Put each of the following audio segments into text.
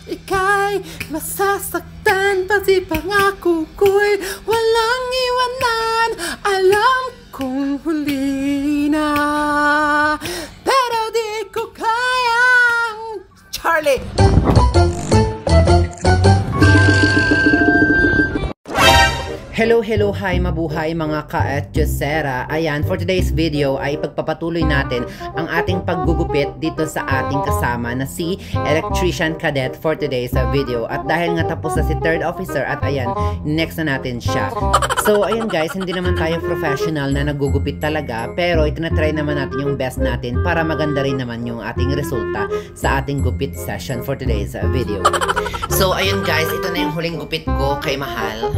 ika'y masasaktan, pati pangako ko'y walang iwanan. Alam kong huli na, pero di ko kayang. Charlie! Hello, hi, mabuhay mga ka-etyosera. Ayan, for today's video ay pagpapatuloy natin ang ating paggugupit dito sa ating kasama na si Electrician Cadet for today's video. At dahil nga tapos na si third officer at ayan, next na natin siya. So, ayan guys, hindi naman tayo professional na nagugupit talaga, pero itinatry naman natin yung best natin para maganda rin naman yung ating resulta sa ating gupit session for today's video. So, ayun guys, ito na yung huling gupit ko kay Mahal.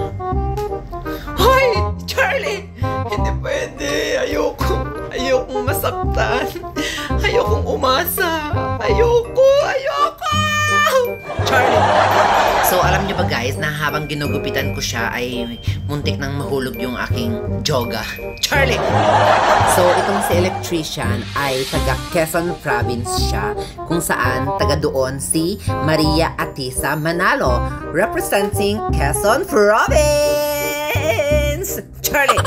Hoy! Charlie! Hindi pwede. Ayokong masaktan. Ayokong umasa. Ayoko! Charlie! So, alam niyo ba guys, na habang ginugupitan ko siya ay muntik nang mahulog yung aking joga. Charlie! So, itong si Electrician ay taga Quezon Province siya, kung saan taga doon si Maria Atisa Manalo, representing Quezon Province! Charlie!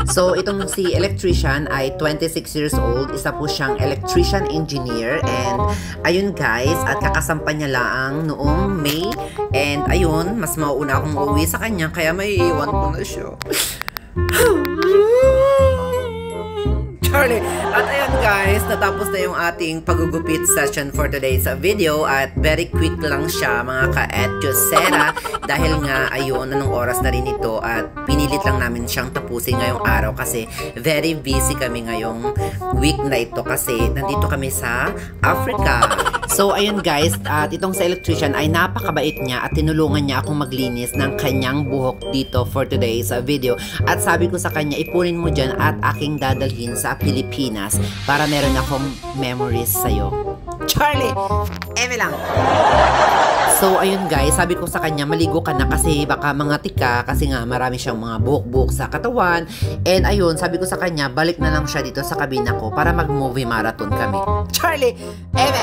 So, itong si Electrician ay 26 years old. Isa po siyang electrician engineer. And, ayun guys, at kakasampa niya lang noong May. And, ayun, mas mauuna akong uuwi sa kanya, kaya may iwan ko na siya. Charlie! At ayun guys, natapos na yung ating paggugupit session for today's video at very quick lang siya mga ka-etyosera dahil nga ayun, anong oras na rin ito at pinilit lang namin siyang tapusin ngayong araw kasi very busy kami ngayong week na ito kasi nandito kami sa Africa. So ayun guys, at itong sa Electrician ay napakabait niya at tinulungan niya akong maglinis ng kanyang buhok dito for today's video. At sabi ko sa kanya, ipunin mo dyan at aking dadalhin sa Pilipinas para meron akong memories sa'yo. Charlie! Eme lang! So, ayun guys, sabi ko sa kanya, maligo ka na kasi baka mangatik ka kasi nga marami siyang mga buhok-buhok sa katawan. And ayun, sabi ko sa kanya, balik na lang siya dito sa kabina ko para mag-movie marathon kami. Charlie! Eme!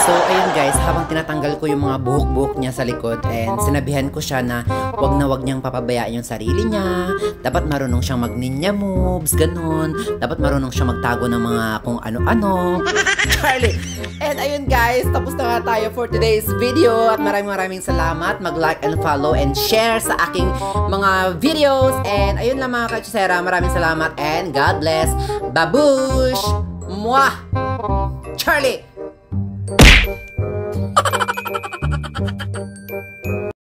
So, ayun guys, habang tinatanggal ko yung mga buhok-buhok niya sa likod and sinabihan ko siya na wag niyang papabayaan yung sarili niya. Dapat marunong siyang mag-ninja moves, ganun. Dapat marunong siyang magtago ng mga kung ano-ano. Charlie! And ayun guys, tapos na nga tayo for today's video. At maraming salamat. Mag-like and follow and share sa aking mga videos. And ayun lang mga ka-etyosera, maraming salamat and God bless. Babush! Mwah! Charlie!